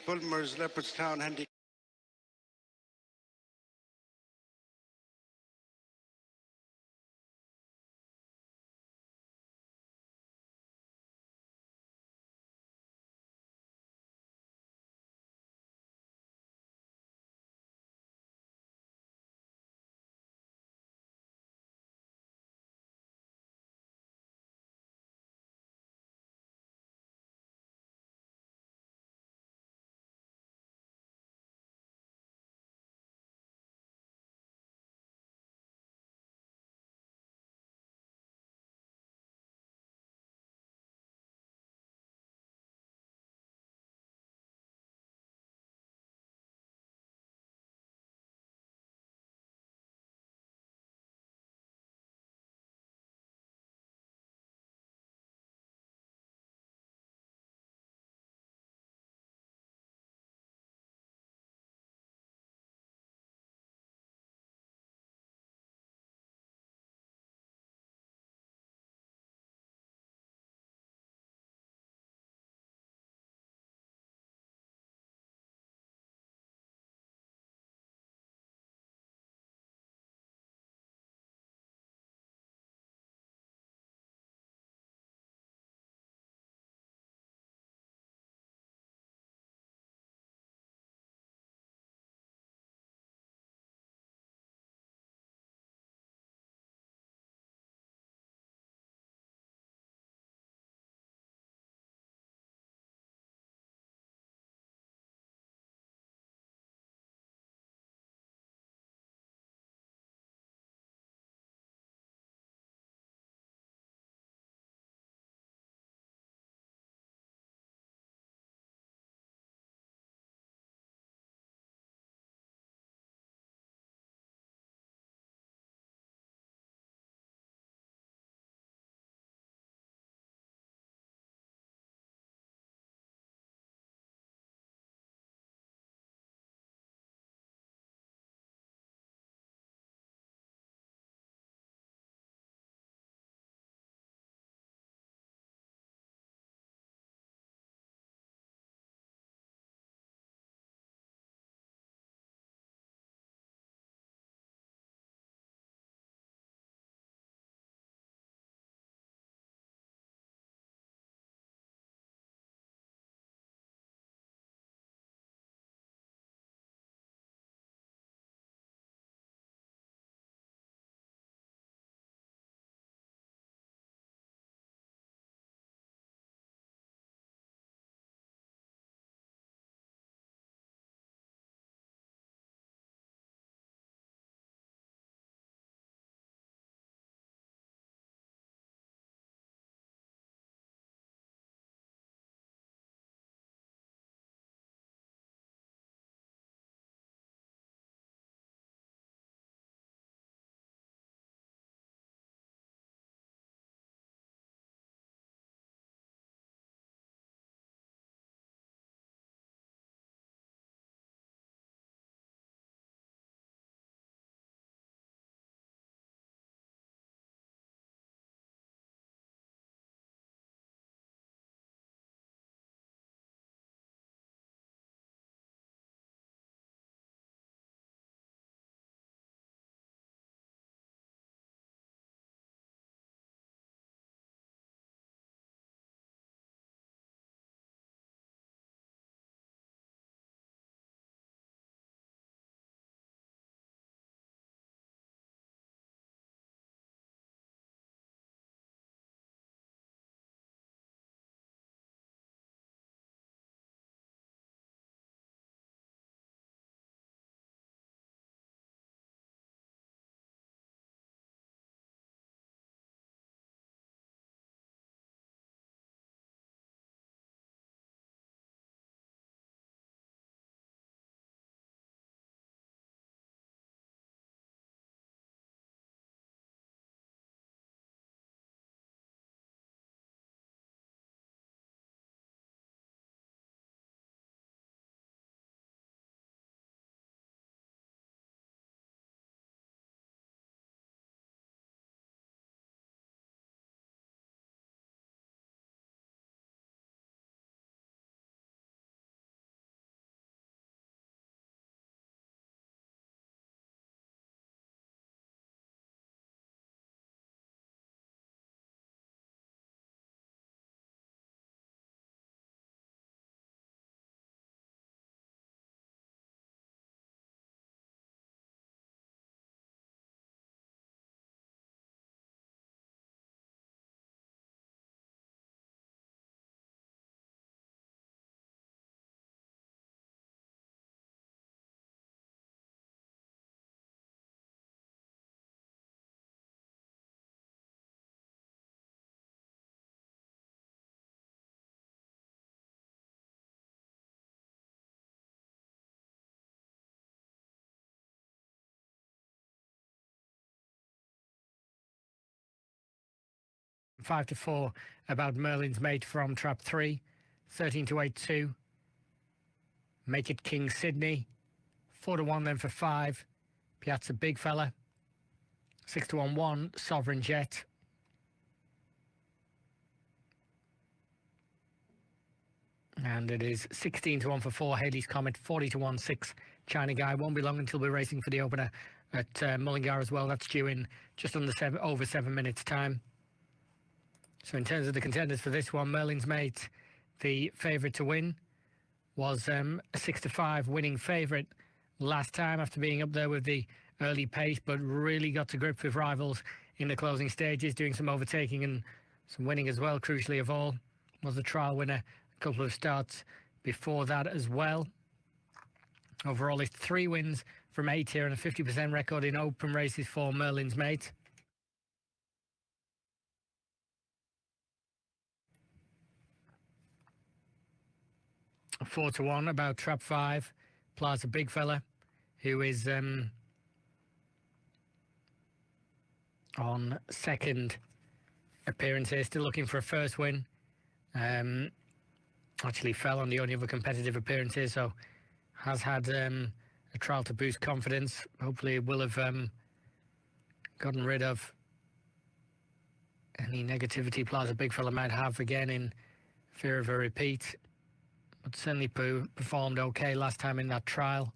Bulmer's Leopardstown Handicap. 5-4 about Merlin's Mate from trap 3. 13-8-2. Make It King Sydney. 4-1 then for 5. Piazza Big Fella. 6-1-1. Sovereign Jet. And it is 16-1 for 4. Haley's Comet. 40-1 6. China Guy. Won't be long until we're racing for the opener at Mullingar as well. That's due in just over 7 minutes time. So in terms of the contenders for this one, Merlin's Mate, the favourite to win, was a 6-5 winning favourite last time after being up there with the early pace, but really got to grips with rivals in the closing stages, doing some overtaking and some winning as well. Crucially of all, was the trial winner a couple of starts before that as well. Overall, it's 3 wins from 8 here and a 50% record in open races for Merlin's Mate. A 4-1 about trap 5, Plaza Big Fella, who is on second appearance here, still looking for a first win. Actually fell on the only other competitive appearances, so has had a trial to boost confidence. Hopefully it will have gotten rid of any negativity Plaza Big Fella might have again in fear of a repeat. But certainly performed okay last time in that trial.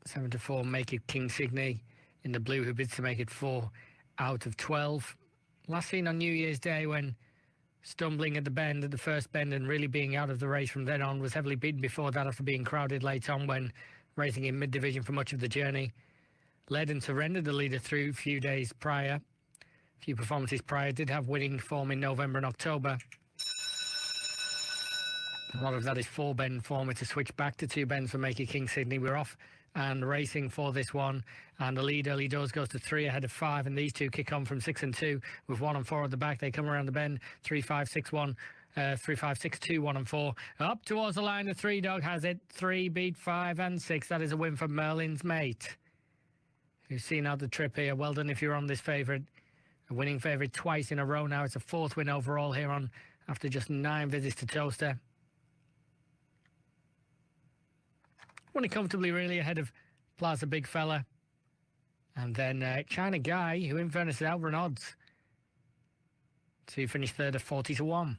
7-4, Make It King Sydney in the blue, who bids to make it 4 out of 12. Last seen on New Year's Day when stumbling at the first bend and really being out of the race from then on. Was heavily beaten before that after being crowded late on when racing in mid-division for much of the journey. Led and surrendered the leader through a few performances prior. Did have winning form in November and October. A lot of that is 4-bend form. It's a switch back to 2 bends for Make It King Sydney. We're off and racing for this one. And the lead early doors goes to 3 ahead of 5. And these two kick on from 6 and 2 with 1 and 4 at the back. They come around the bend. 3-5-6-1. 3-5-6-2, 1 and 4. Up towards the line. The 3 dog has it. 3 beat 5 and 6. That is a win for Merlin's Mate, who's seen out the trip here. Well done if you're on this favourite. A winning favourite twice in a row now. It's a 4th win overall here on after just 9 visits to Toaster. Won it comfortably, really, ahead of Plaza Big Fella. And then China Guy, who in fairness is outrun odds to finish third at 40-1.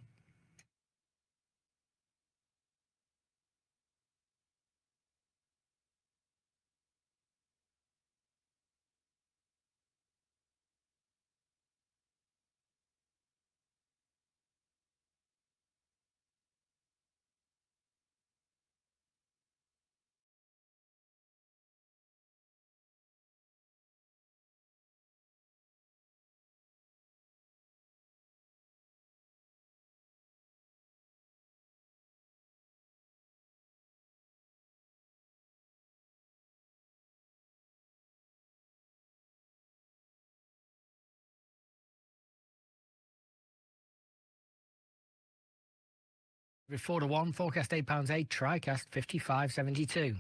With 4-1, forecast £8.8, TriCast 55.72.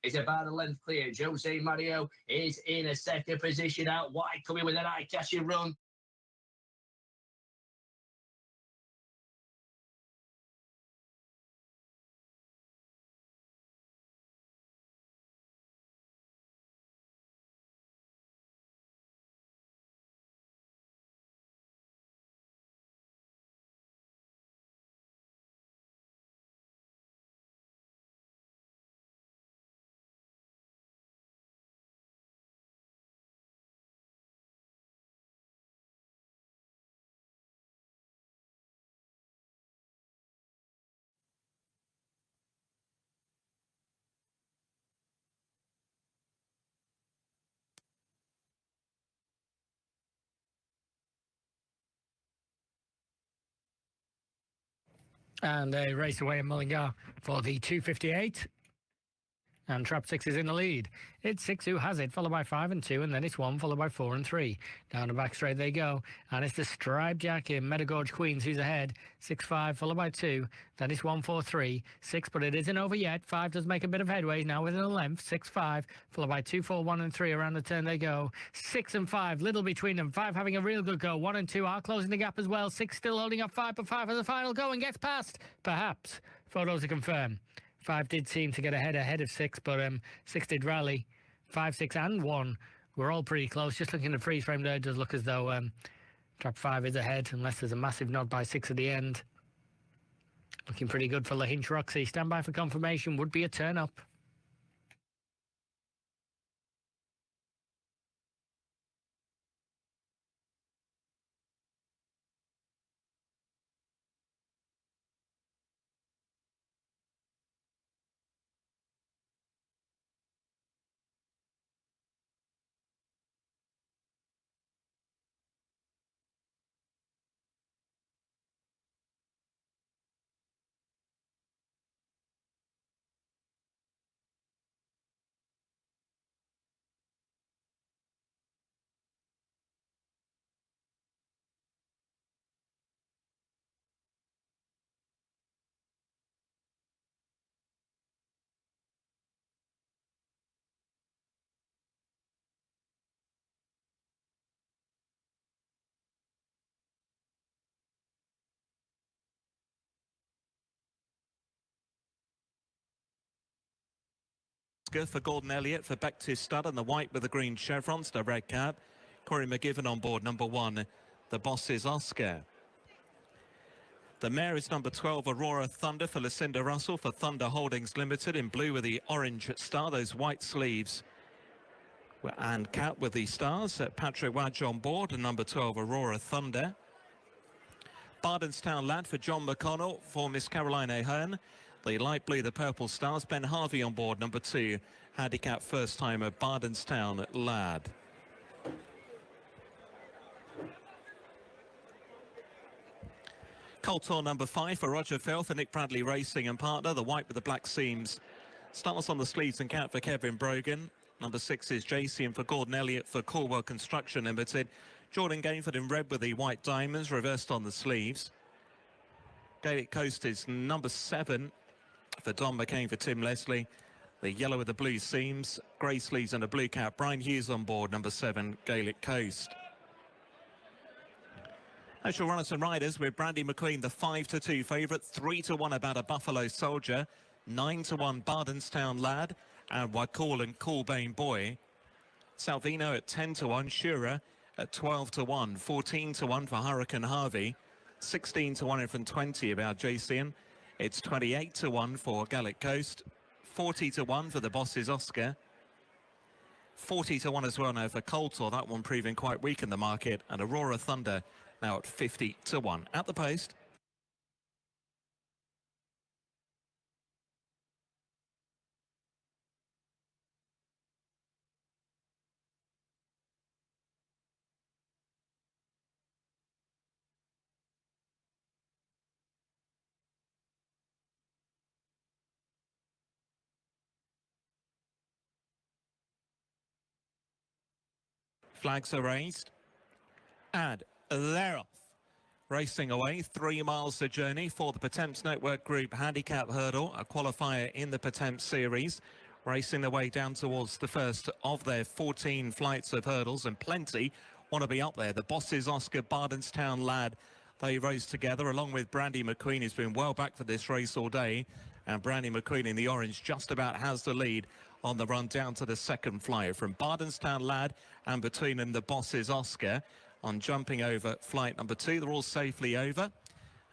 is about a length clear. Jose Mario is in a second position out wide, coming with an eye-catching run. And they race away in Mullingar for the 258. And Trap 6 is in the lead. It's 6 who has it, followed by 5 and 2, and then it's 1, followed by 4 and 3. Down the back straight they go, and it's the Striped Jack in Metagorge Queens who's ahead. 6-5, followed by 2, then it's 1-4-3. 6, but it isn't over yet. 5 does make a bit of headway, now within a length. 6-5, followed by 2, 4, 1 and 3. Around the turn they go. 6 and 5, little between them. 5 having a real good go. 1 and 2 are closing the gap as well. 6 still holding up 5, but 5 has a final go and gets past. Perhaps. Photos to confirm. 5 did seem to get ahead of 6, but 6 did rally. 5, 6 and 1 were all pretty close. Just looking at the freeze frame there, it does look as though Trap 5 is ahead, unless there's a massive nod by 6 at the end. Looking pretty good for Lahinch Roxy. Stand by for confirmation. Would be a turn up. For Gordon Elliott for back to stud and the white with the green chevrons, the red cap. Corey McGiven on board, number 1. The boss is Oscar. The mare is number 12, Aurora Thunder for Lucinda Russell for Thunder Holdings Limited in blue with the orange star, those white sleeves. And cap with the stars. Patrick Wadge on board, and number 12, Aurora Thunder. Bardenstown Lad for John McConnell for Miss Caroline Ahern. The light blue, the purple stars. Ben Harvey on board, number 2, handicap first timer, Bardenstown Lad. Coltor number 5 for Roger Fell for Nick Bradley Racing and partner. The white with the black seams. Stars on the sleeves and cap for Kevin Brogan. Number 6 is JCM for Gordon Elliott for Corwell Construction Limited. Jordan Gainford in red with the white diamonds reversed on the sleeves. Gaelic Coast is number 7 for Don McCain for Tim Leslie. The yellow with the blue seams, grey sleeves and a blue cap. Brian Hughes on board, number 7, Gaelic Coast. Actual runners and riders with Brandy McQueen, the 5-2 favourite, 3-1 about a Buffalo Soldier, 9-1 Bardenstown Lad, and Wakal and Coolbane Boy. Salvino at 10-1, Shura at 12-1, 14-1 for Hurricane Harvey, 16-1 from 20 about JCN. It's 28-1 for Gaelic Coast, 40-1 for the Bosses Oscar, 40-1 as well now for Coltor, that one proving quite weak in the market, and Aurora Thunder now at 50-1. At the post. Flags are raised, and they're off. Racing away, 3 miles the journey for the Potemps Network Group Handicap Hurdle, a qualifier in the Potemps Series. racing their way down towards the first of their 14 flights of hurdles, and plenty want to be up there. The bosses, Oscar, Bardenstown Lad, they rose together along with Brandy McQueen, who's been well back for this race all day. And Brandy McQueen in the orange just about has the lead on the run down to the second flyer. From Bardenstown Lad and between them the bosses, Oscar, on jumping over flight number 2. They're all safely over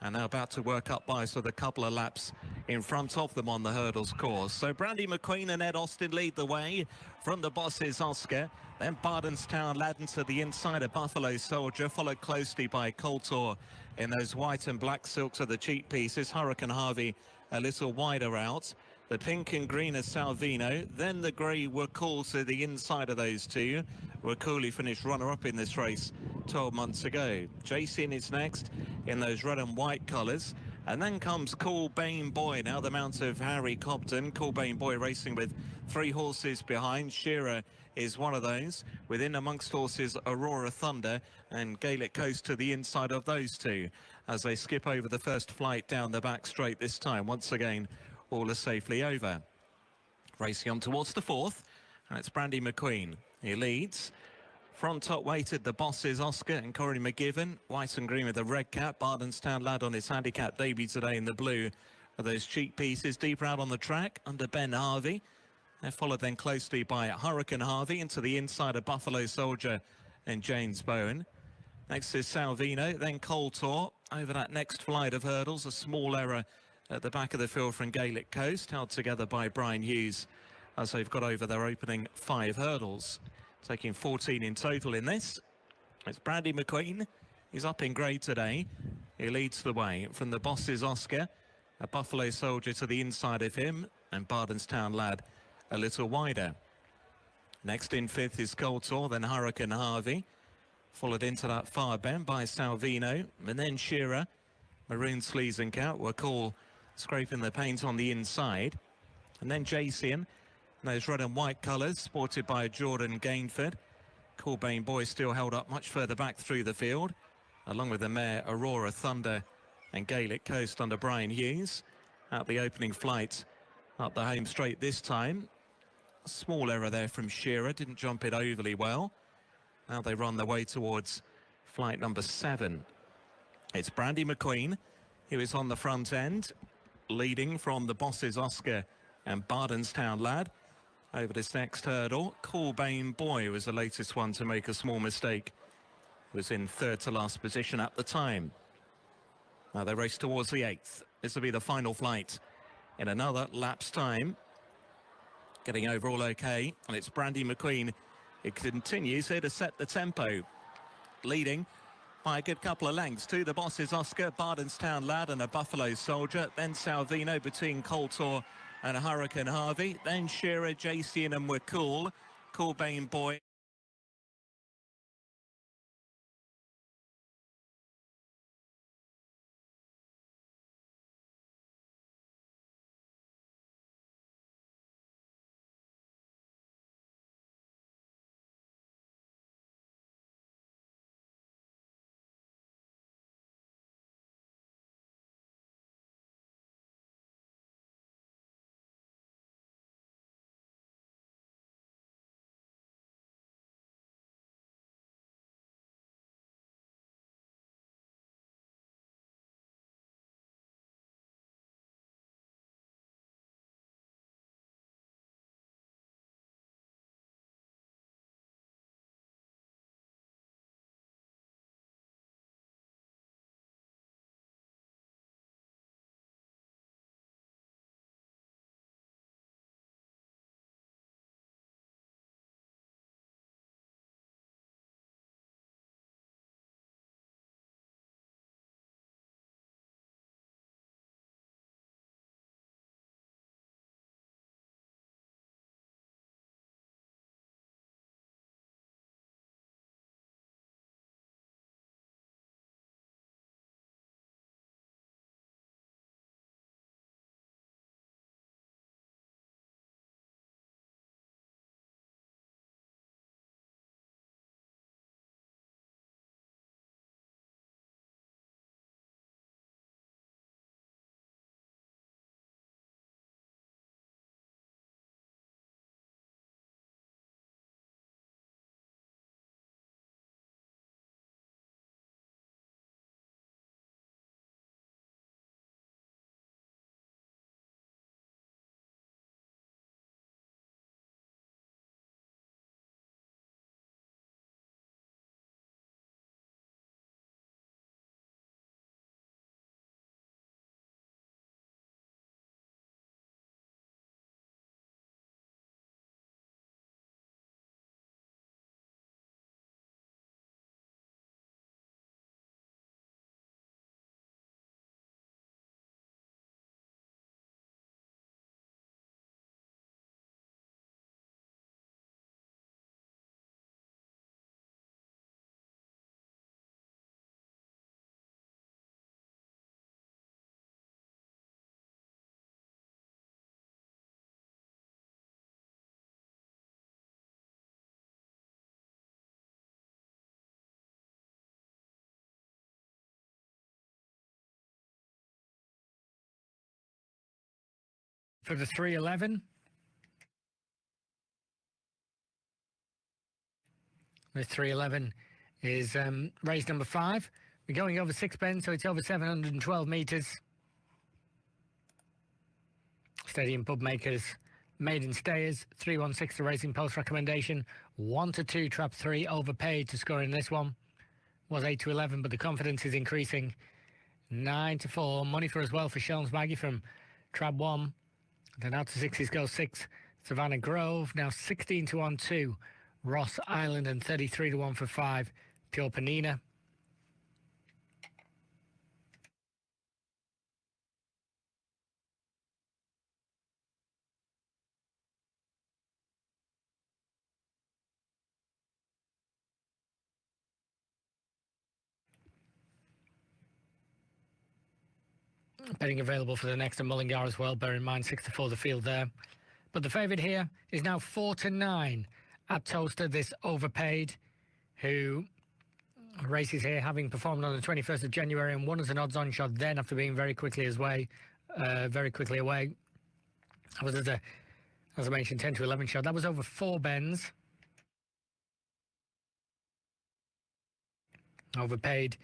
and now about to work up by so the couple of laps in front of them on the hurdles course. So Brandy McQueen and Ed Austin lead the way from the bosses, Oscar. Then Bardenstown Lad into the inside of Buffalo Soldier, followed closely by Coltor in those white and black silks of the cheek pieces. Hurricane Harvey a little wider out. The pink and green is Salvino. Then the grey were cool to the inside of those two. Wakuli finished runner-up in this race 12 months ago. Jason is next in those red and white colours. And then comes Cool Bane Boy, now the mount of Harry Cobden. Cool Bane Boy racing with 3 horses behind. Shearer is one of those. Within amongst horses, Aurora Thunder and Gaelic Coast to the inside of those two as they skip over the first flight down the back straight this time. Once again, all are safely over. Racing on towards the fourth, and it's Brandy McQueen. He leads. Front top weighted, the bosses, Oscar and Corey McGiven. White and green with a red cap. Bardenstown Lad on his handicap debut today in the blue of those cheek pieces. Deeper out on the track under Ben Harvey. They're followed then closely by Hurricane Harvey into the inside of Buffalo Soldier and James Bowen. Next is Salvino, then Coltor over that next flight of hurdles. A small error at the back of the field from Gaelic Coast, held together by Brian Hughes as they've got over their opening 5 hurdles. Taking 14 in total in this. It's Brandy McQueen. He's up in grade today. He leads the way from the bosses, Oscar, a Buffalo Soldier to the inside of him, and Bardenstown Lad a little wider. Next in 5th is Coltor, then Hurricane Harvey, followed into that far bend by Salvino, and then Shearer. Maroon sleeves and count were cool, scraping the paint on the inside. And then Jason, those red and white colours, sported by Jordan Gainford. Coolbane Boy still held up much further back through the field, along with the mare Aurora Thunder and Gaelic Coast under Brian Hughes. Out the opening flight, up the home straight this time. A small error there from Shearer, didn't jump it overly well. Now they run their way towards flight number 7. It's Brandy McQueen, who is on the front end, leading from the bosses, Oscar and Bardenstown Lad. Over this next hurdle, Coolbane Boy was the latest one to make a small mistake. Was in 3rd to last position at the time. Now they race towards the 8th. This will be the final flight in another lap's time. Getting over all okay, and it's Brandy McQueen. It continues here to set the tempo, leading by a good couple of lengths to the bosses, Oscar, Bardenstown Lad and a Buffalo Soldier. Then Salvino between Coltor and Hurricane Harvey. Then Shearer, Jason and Wakul. Coolbane Boy. for the 311. The 311 is race number 5. We're going over 6 bends, so it's over 712 metres. Stadium pub makers, maiden stayers, 316 the racing post recommendation, 1 to 2 trap 3 overpaid to score in this one. Was 8 to 11, but the confidence is increasing. 9 to 4, money for as well for Shelms Maggie from trap 1. Then out to 6s goes 6, Savannah Grove. Now 16 to 1 2, Ross Island, and 33 to 1 for 5, Pure Panina. Betting available for the next and Mullingar as well. Bear in mind 6 to 4 the field there. But the favourite here is now 4 to 9 at Toaster, this overpaid, who races here having performed on the 21st of January and won as an odds-on shot then after being very quickly away. That was as I mentioned, 10 to 11 shot. That was over 4 bends. Overpaid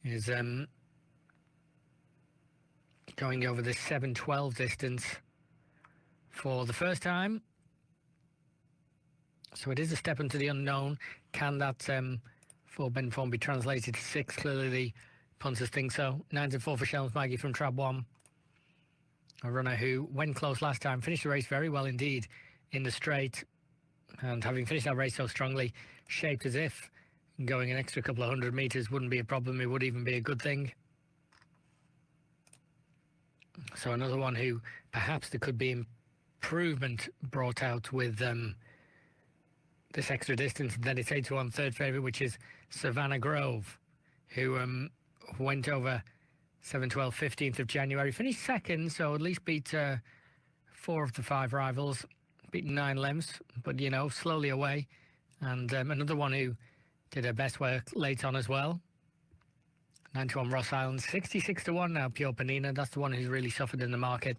is going over the 7:12 distance for the first time. So it is a step into the unknown. Can that 4 bend form be translated to 6? Clearly the punters think so. 9 to 4 for Shelms Maggie from trap 1. A runner who went close last time, finished the race very well indeed in the straight. And having finished that race so strongly, shaped as if going an extra couple of 100 metres wouldn't be a problem. It would even be a good thing. So another one who perhaps there could be improvement brought out with this extra distance. And then it's 8 to 1 third favourite, which is Savannah Grove, who went over 7:12 15th of January. Finished second, so at least beat 4 of the 5 rivals. Beat 9 lengths, but, you know, slowly away. And another one who did her best work late on as well. 9 to 1 Ross Island, 66 to 1 now, Pure Panina. That's the one who's really suffered in the market.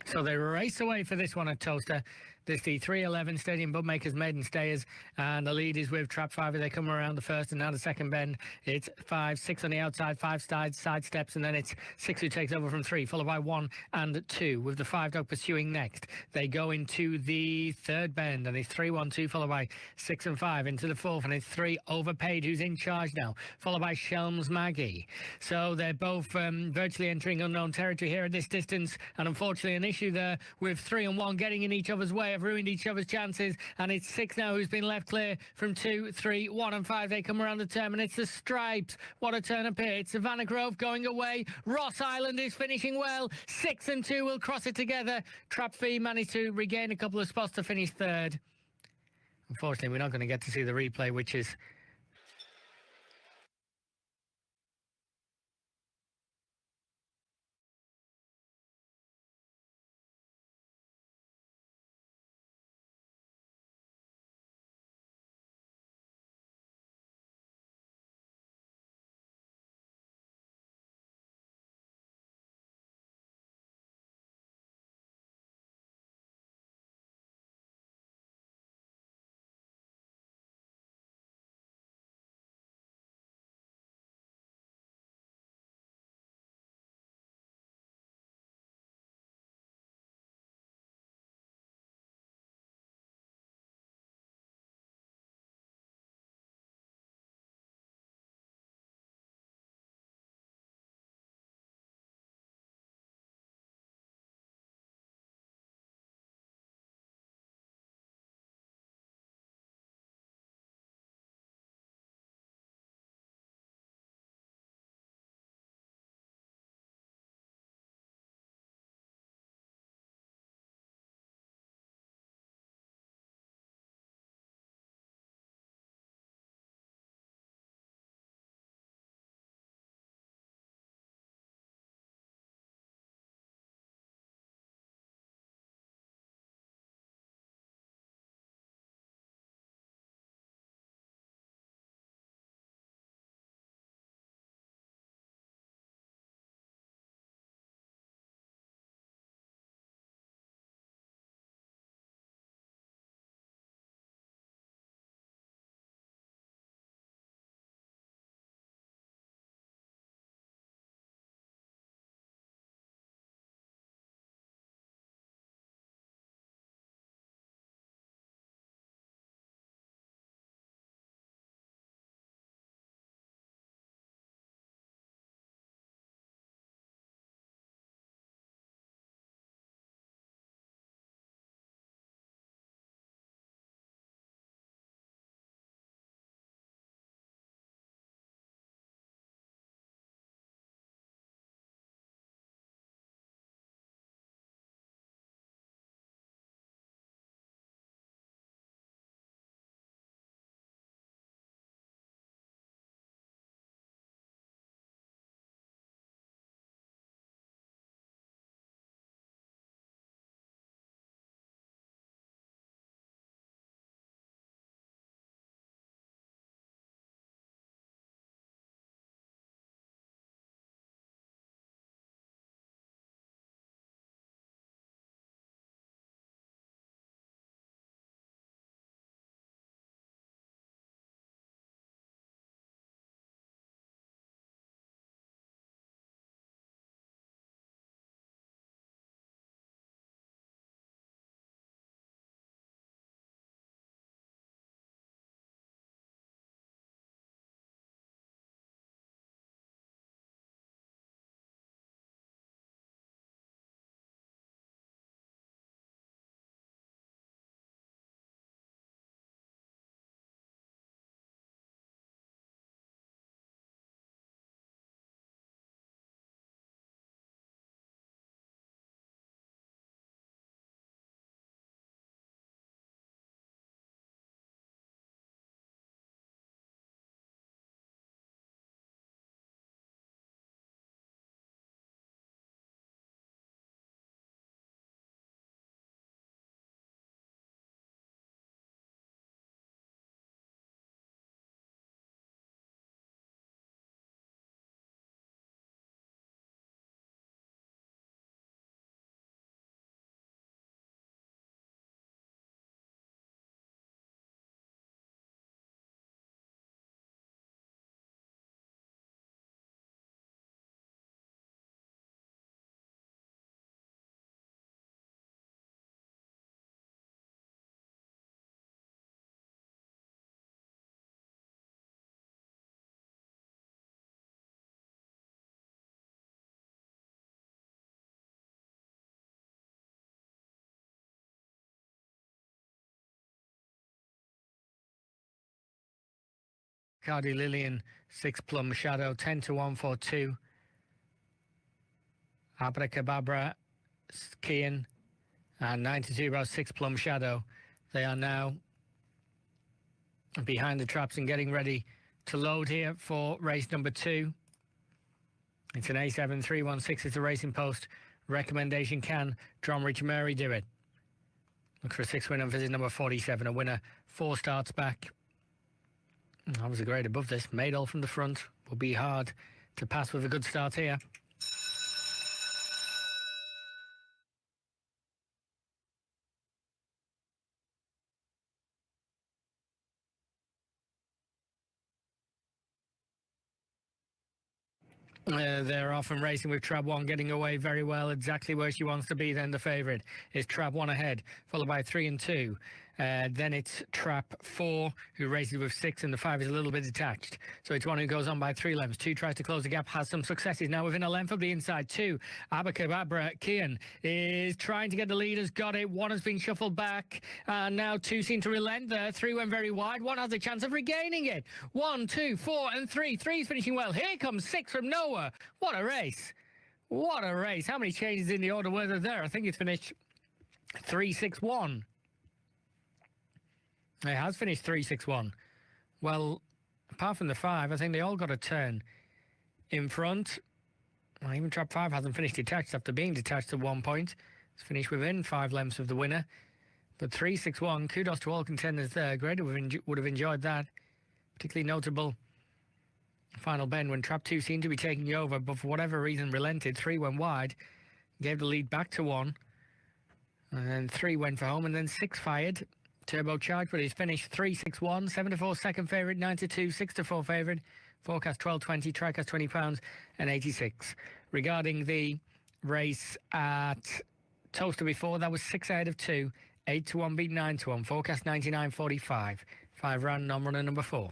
So they race away for this one at Toaster. This the 311 Stadium Bookmakers Maiden Stayers, and the lead is with Trap 5. They come around the first and now the second bend. It's 5, 6 on the outside, 5 side steps, and then it's 6 who takes over from 3, followed by 1 and 2, with the 5 dog pursuing next. They go into the third bend, and it's 3, 1, 2, followed by 6 and 5 into the fourth, and it's 3 Overpaid who's in charge now, followed by Shelms Maggie. So they're both virtually entering unknown territory here at this distance, and unfortunately an issue there with 3 and 1 getting in each other's way, have ruined each other's chances, and it's 6 now who's been left clear from 2, 3, 1 and 5. They come around the turn, and it's the Stripes. What a turn up here. It's Savannah Grove going away. Ross Island is finishing well. 6 and 2 will cross it together. Trap Fee managed to regain a couple of spots to finish third. Unfortunately, we're not going to get to see the replay, which is Cardi Lillian, 6 Plum Shadow, 10 to 1 for 2. Abracababra, Kian, and 9 to 2 about 6 Plum Shadow. They are now behind the traps and getting ready to load here for race number 2. It's an A7316. It's a racing post recommendation. Can Dromrich Mary do it? Look for a 6 win on visit number 47. A winner 4 starts back. That was a grade above this. Maydol from the front. Will be hard to pass with a good start here. They're off and racing with Trap 1 getting away very well, exactly where she wants to be. Then the favourite is Trap 1 ahead, followed by 3 and 2. Then it's Trap 4 who races with 6, and the 5 is a little bit detached. So it's 1 who goes on by 3 lengths. 2 tries to close the gap, has some successes. Now within a length of the inside. 2, Abacababra Kian is trying to get the lead, has got it. 1 has been shuffled back, and now 2 seem to relent there. 3 went very wide. 1 has a chance of regaining it. 1, 2, 4 and 3. 3 is finishing well. Here comes 6 from nowhere. What a race. What a race. How many changes in the order were there? I think it's finished 3-6-1. It has finished 3-6-1. Well, apart from the 5, I think they all got a turn in front. Well, even Trap 5 hasn't finished detached after being detached at 1 point. It's finished within 5 lengths of the winner. But 3-6-1, kudos to all contenders there. Grader would have enjoyed that. Particularly notable final bend when Trap 2 seemed to be taking over, but for whatever reason relented. 3 went wide, gave the lead back to 1. And then 3 went for home, and then 6 fired. Turbocharged, but he's finished 3-6-1, 7 to 4 second favourite, 9 to 2, 6 to 4 favourite, forecast 12.20, tricast £20 and 86. Regarding the race at Toaster before, that was 6 ahead of 2, 8 to 1 beat 9 to 1, forecast 99.45, 5 round non-runner number 4.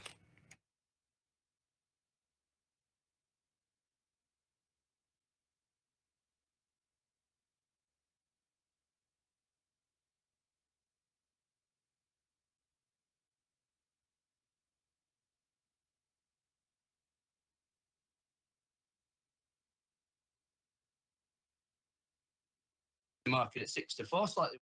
Market at 6 to 4, slightly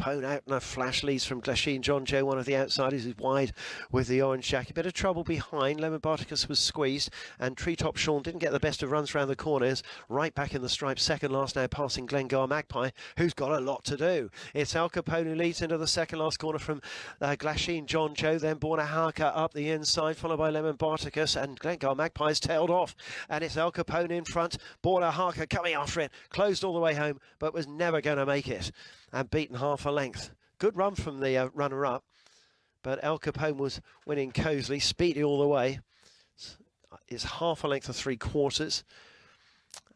Capone out and a flash leads from Glasheen. John Joe, one of the outsiders, is wide with the orange jacket. Bit of trouble behind. Lemon Barticus was squeezed, and Treetop Sean didn't get the best of runs round the corners. Right back in the stripes, second last now, passing Glengar Magpie, who's got a lot to do. It's Al Capone who leads into the second last corner from Glasheen. John Joe, then Borna Harker up the inside, followed by Lemon Barticus, and Glengar Magpie's tailed off. And it's Al Capone in front. Borna Harker coming after it, closed all the way home, but was never going to make it, and beaten half a length. Good run from the runner-up, but Al Capone was winning cosily, speedy all the way. It's half a length of 3/4,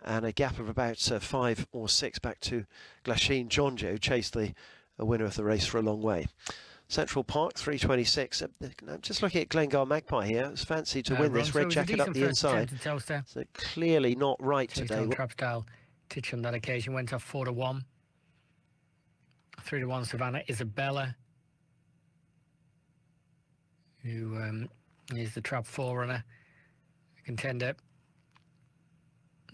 and a gap of about 5 or 6 back to Glasheen. John Joe chased the winner of the race for a long way. Central Park, 3:26. I'm just looking at Glengar Magpie here. It's fancy to win this. Red jacket up the inside. So clearly not right today. Trap style Titch on that occasion went off 4-1. 3-1 Savannah Isabella, who is the trap forerunner, contender.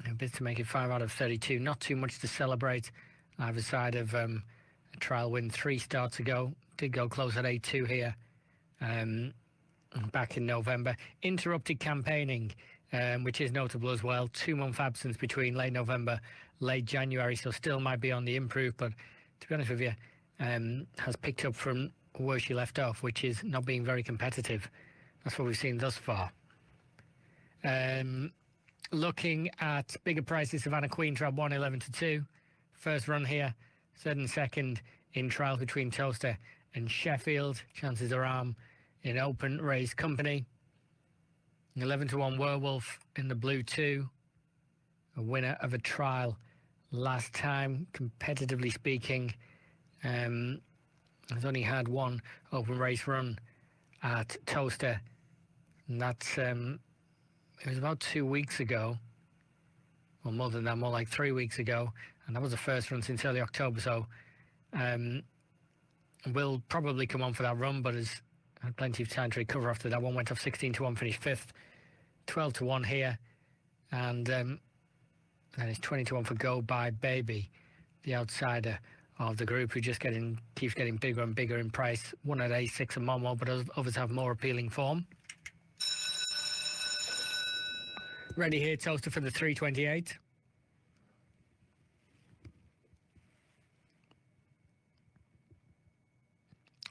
A bit to make it 5 out of 32. Not too much to celebrate either side of a trial win 3 starts ago. Did go close at 8-2 here back in November. Interrupted campaigning, which is notable as well. 2-month absence between late November, late January, so still might be on the improve, but to be honest with you, has picked up from where she left off, which is not being very competitive. That's what we've seen thus far. Looking at bigger prices, Savannah Queen Trap 1-11-2. First run here, third and second in trials between Toaster and Sheffield. Chances are arm in open race company. 11-1 Werewolf in the blue 2. A winner of a trial last time, competitively speaking. Has only had one open race run at Toaster, and that's it was about 2 weeks ago, or more than that, more like 3 weeks ago, and that was the first run since early October. So will probably come on for that run, but has had plenty of time to recover after that one. Went off 16-1, finished 5th. 12-1 here, and then it's 20-1 for Go By Baby, the outsider of the group, who just keeps getting bigger and bigger in price. One at A6 and Momo, but others have more appealing form. Ready here, Toaster, for the 328.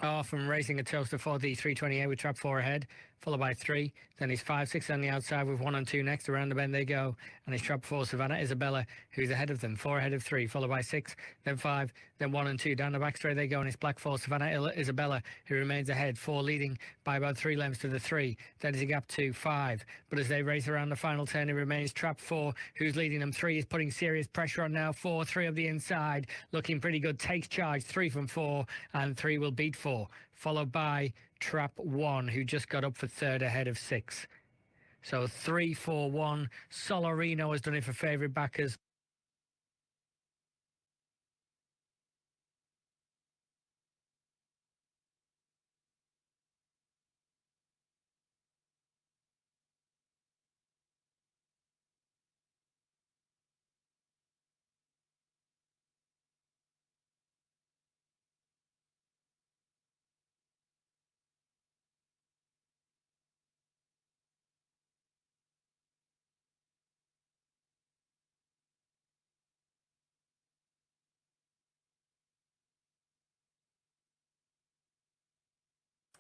Off and racing a Toaster for the 328 with trap 4 ahead, followed by 3. Then it's 5, 6 on the outside with 1 and 2 next. Around the bend they go, and it's trap 4 Savannah Isabella, who's ahead of them. 4 ahead of 3, followed by 6, then 5, then 1 and 2. Down the back straight they go, and it's black 4 Savannah Isabella, who remains ahead. 4 leading by about 3 lengths to the 3. Then is a gap to 5. But as they race around the final turn, it remains trap 4, who's leading them. 3 is putting serious pressure on now. 4, 3 of the inside, looking pretty good. Takes charge. 3 from 4, and 3 will beat 4. Followed by trap 1, who just got up for 3rd ahead of 6. So 3, 4, 1. Solarino has done it for favourite backers.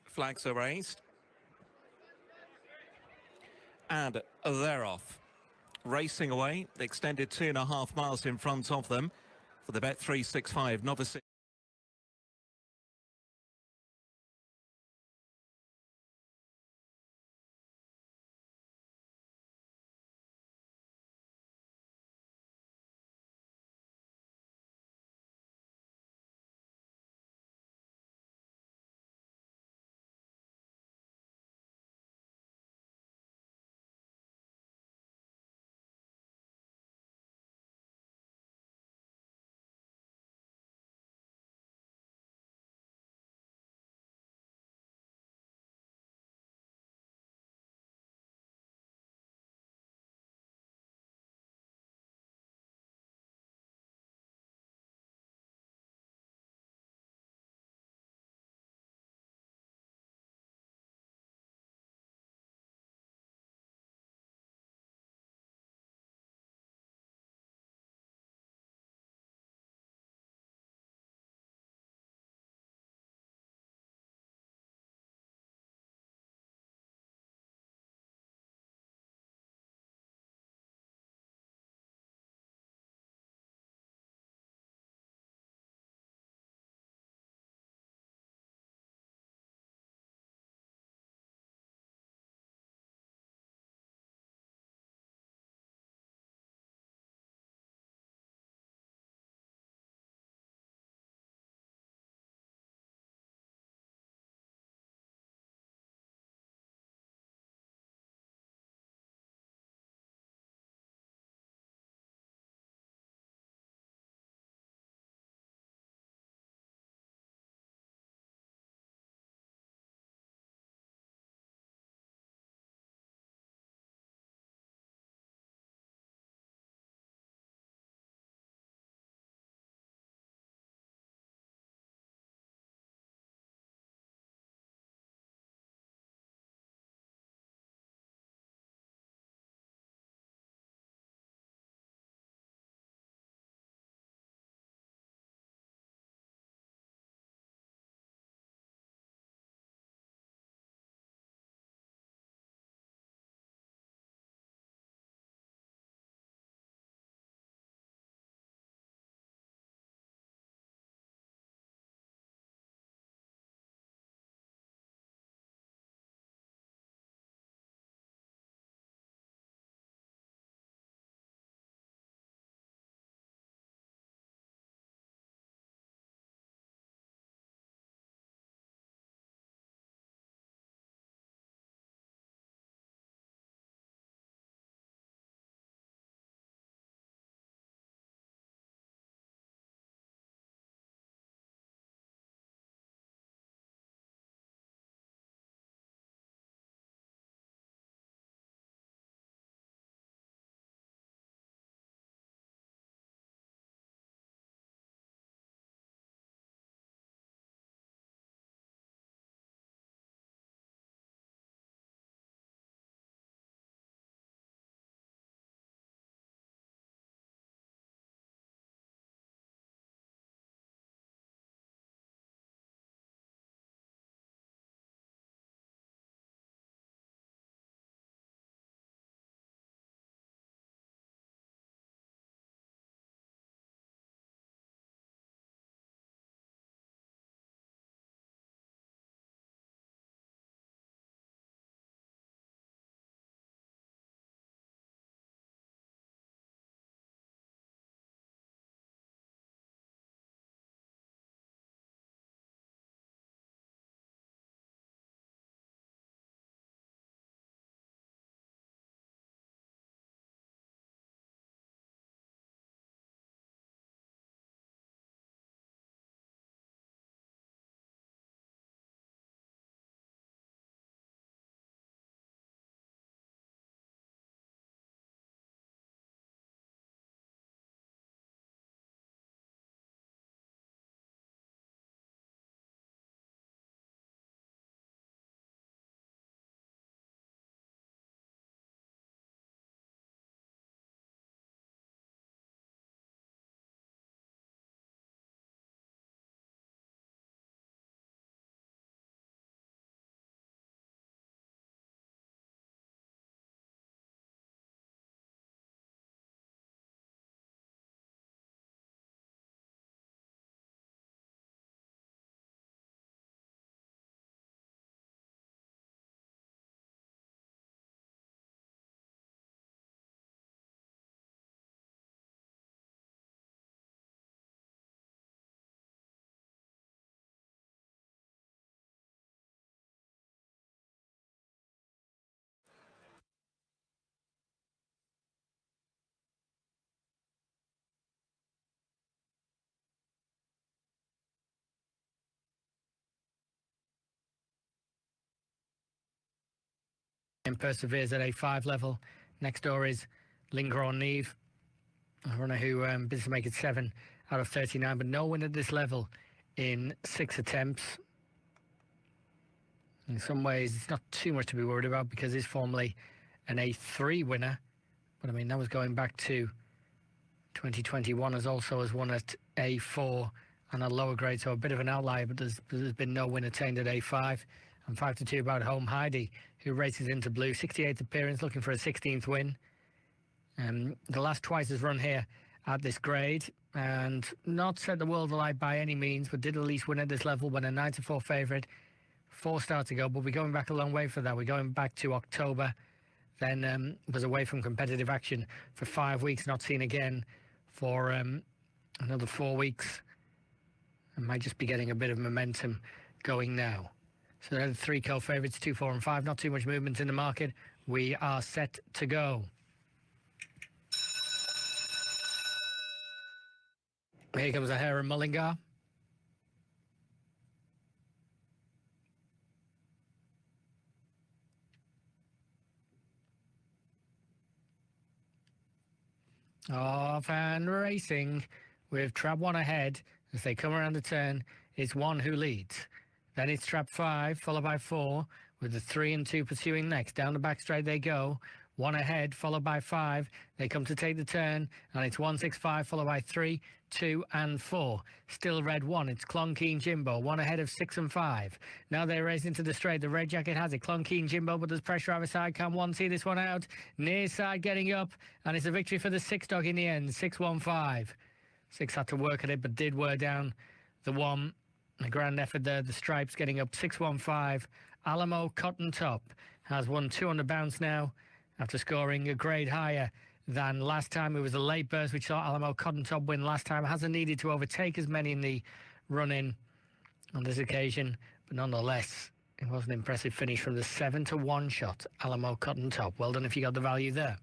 Flags are raised. And they're off. Racing away, extended 2.5 miles in front of them for the Bet365 novice. and perseveres at A5 level. Next door is Linger on Neve, a runner who business to make it 7 out of 39, but no win at this level in 6 attempts. In some ways, it's not too much to be worried about because he's formerly an A3 winner. But I mean, that was going back to 2021 as also as won at A4 and a lower grade, so a bit of an outlier, but there's been no win attained at A5. And 5-2 about home Heidi, who races into blue. 68th appearance, looking for a 16th win. The last twice has run here at this grade and not set the world alight by any means, but did at least win at this level when a 9-4 favourite. 4 starts ago, but we're going back a long way for that. We're going back to October. Then was away from competitive action for 5 weeks, not seen again for another 4 weeks. And might just be getting a bit of momentum going now. So they're the 3 co-favourites, 2, 4 and 5. Not too much movement in the market. We are set to go. Here comes O'Hara and Mullingar. Off and racing with trap 1 ahead as they come around the turn. It's 1 who leads. Then it's trap 5 followed by 4 with the 3 and 2 pursuing next. Down the back straight they go. 1 ahead followed by 5. They come to take the turn and it's 1, 6, 5 followed by 3, 2 and 4. Still red 1. It's Clonkeen Jimbo. 1 ahead of 6 and 5. Now they race into the straight. The red jacket has it. Clonkeen Jimbo, but there's pressure either side. Can 1 see this one out? Near side getting up, and it's a victory for the 6 dog in the end. 6-1-5. 6 had to work at it, but did wear down the 1. A grand effort there. The stripes getting up 6-1-5. Alamo Cotton Top has won 2 on the bounce now after scoring a grade higher than last time. It was a late burst which saw Alamo Cotton Top win last time. Hasn't needed to overtake as many in the run-in on this occasion, but nonetheless, it was an impressive finish from the 7-1 shot. Alamo Cotton Top. Well done if you got the value there.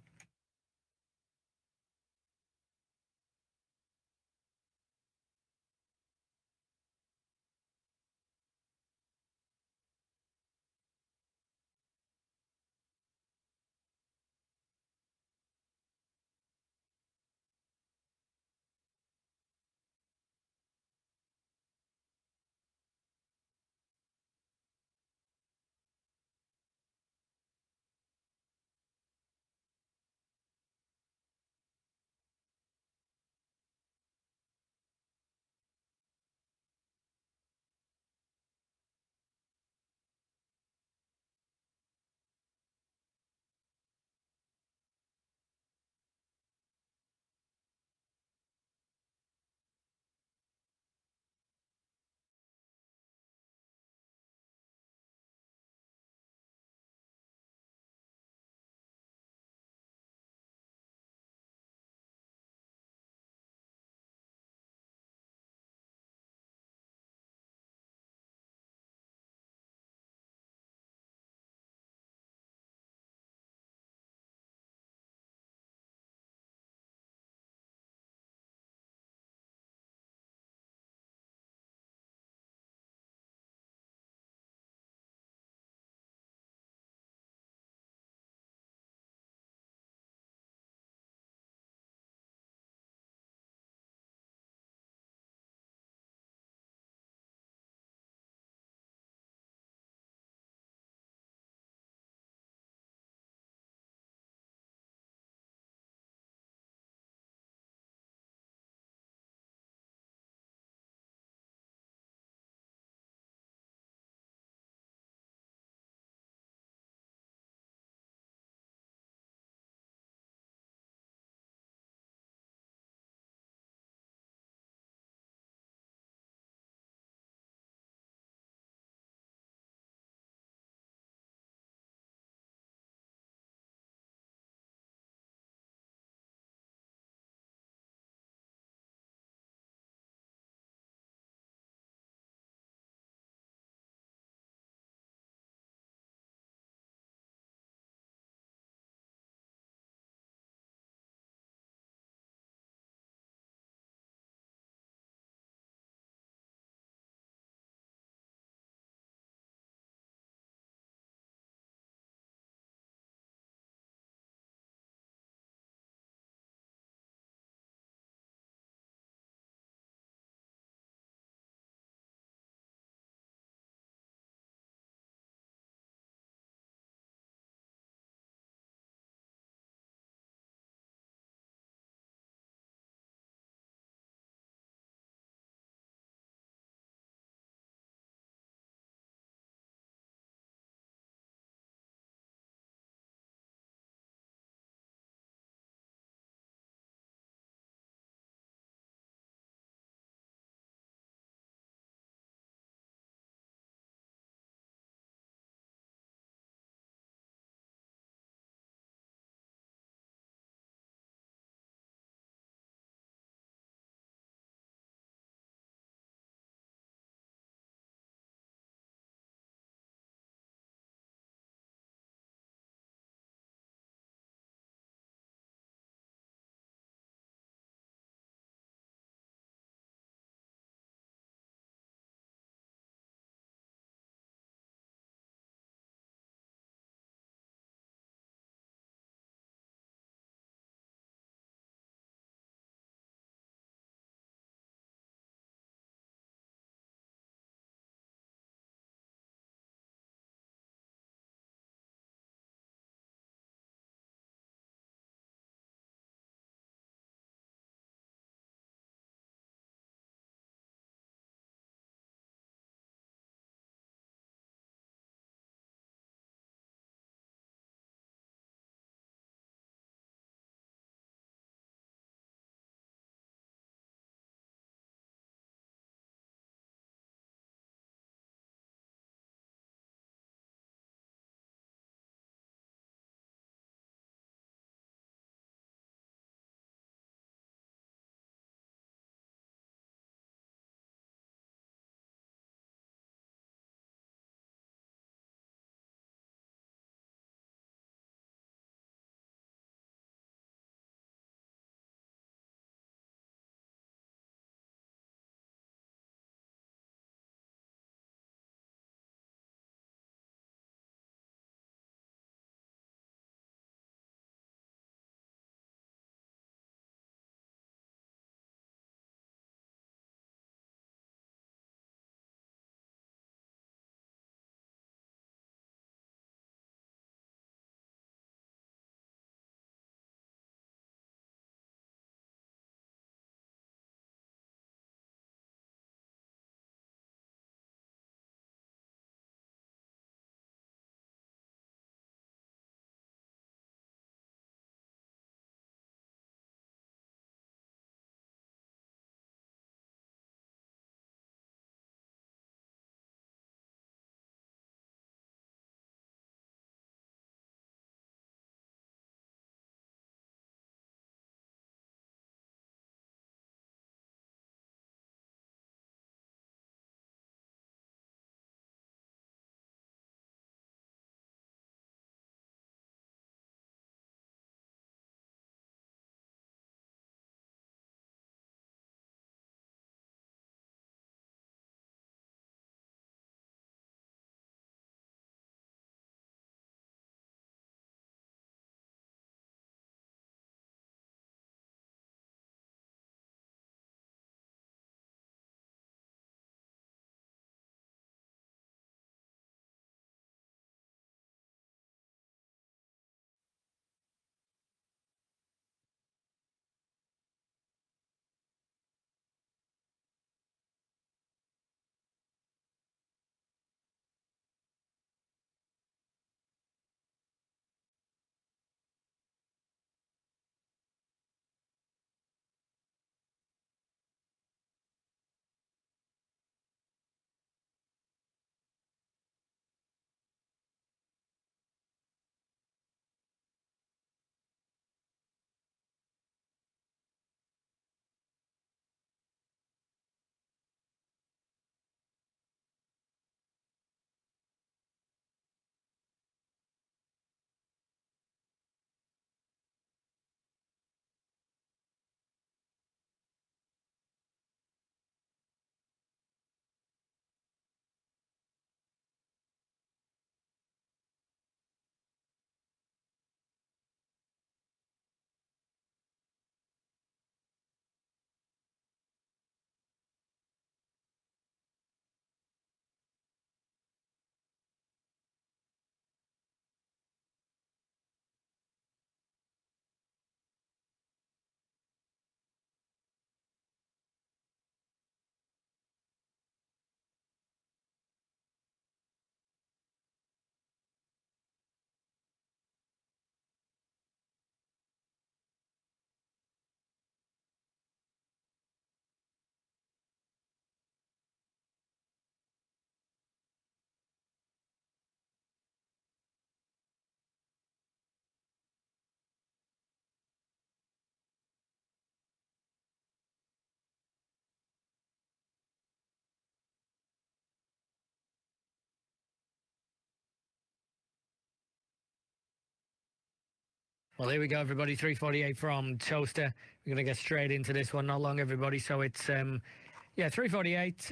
Well, here we go, everybody. 348 from Toaster. We're going to get straight into this one. Not long, everybody. So it's, 348.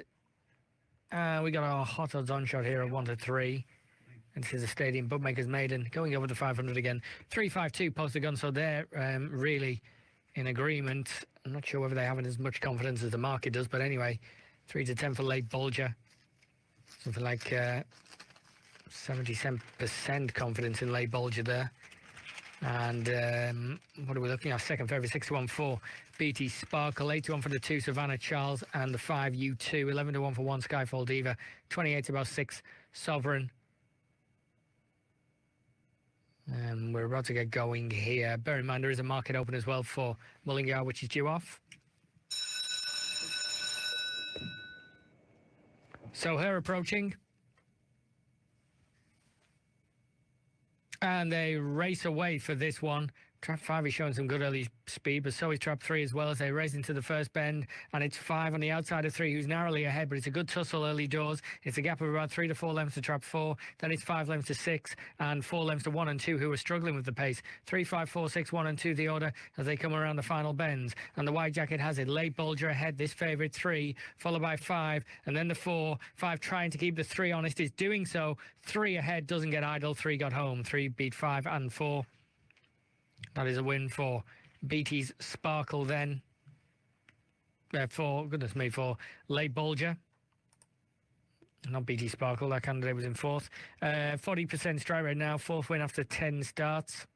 We got our hot odds on shot here at 1 to 3. And this is a Stadium Bookmakers Maiden going over the 500 again. 352 posted gun. So they're really in agreement. I'm not sure whether they have as much confidence as the market does. But anyway, 3 to 10 for late Bulger. Something like 70% confidence in late Bulger there. And what are we looking at? Second favourite, 6 to 1 for BT Sparkle, 8 to 1 for the 2 Savannah Charles, and the 5 U2, 11 to 1 for 1 Skyfall Diva, 28 to about 6 Sovereign. And we're about to get going here. Bear in mind there is a market open as well for Mullingar, which is due off. So her approaching. And they race away for this one. Trap 5 is showing some good early speed, but so is Trap 3 as well as they race into the first bend. And it's 5 on the outside of 3, who's narrowly ahead, but it's a good tussle early doors. It's a gap of about 3 to 4 lengths to Trap 4. Then it's 5 lengths to 6 and 4 lengths to 1 and 2, who are struggling with the pace. 3, 5, 4, 6, 1 and 2 the order as they come around the final bends. And the White Jacket has it. Late Bulger ahead, this favourite 3, followed by 5, and then the 4. 5 trying to keep the 3 honest, is doing so. 3 ahead, doesn't get idle. 3 got home. 3 beat 5 and 4. That is a win for BT's Sparkle then. For late Bulger. Not BT Sparkle, that candidate was in 4th. 40% strike rate now, 4th win after 10 starts.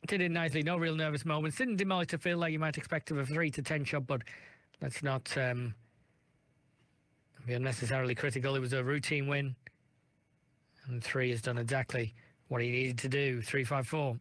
Did it nicely, no real nervous moments. Didn't demolish the field like you might expect of a 3 to 10 shot, but let's not be unnecessarily critical. It was a routine win. And 3 has done exactly what he needed to do. 354.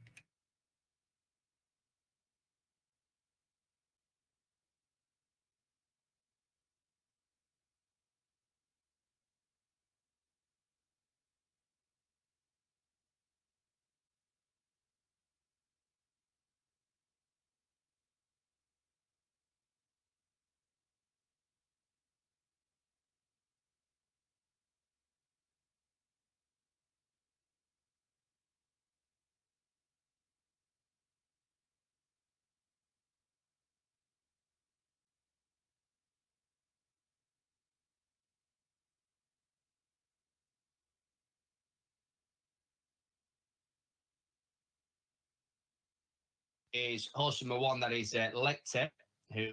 Is horse number 1, that is Lecter, who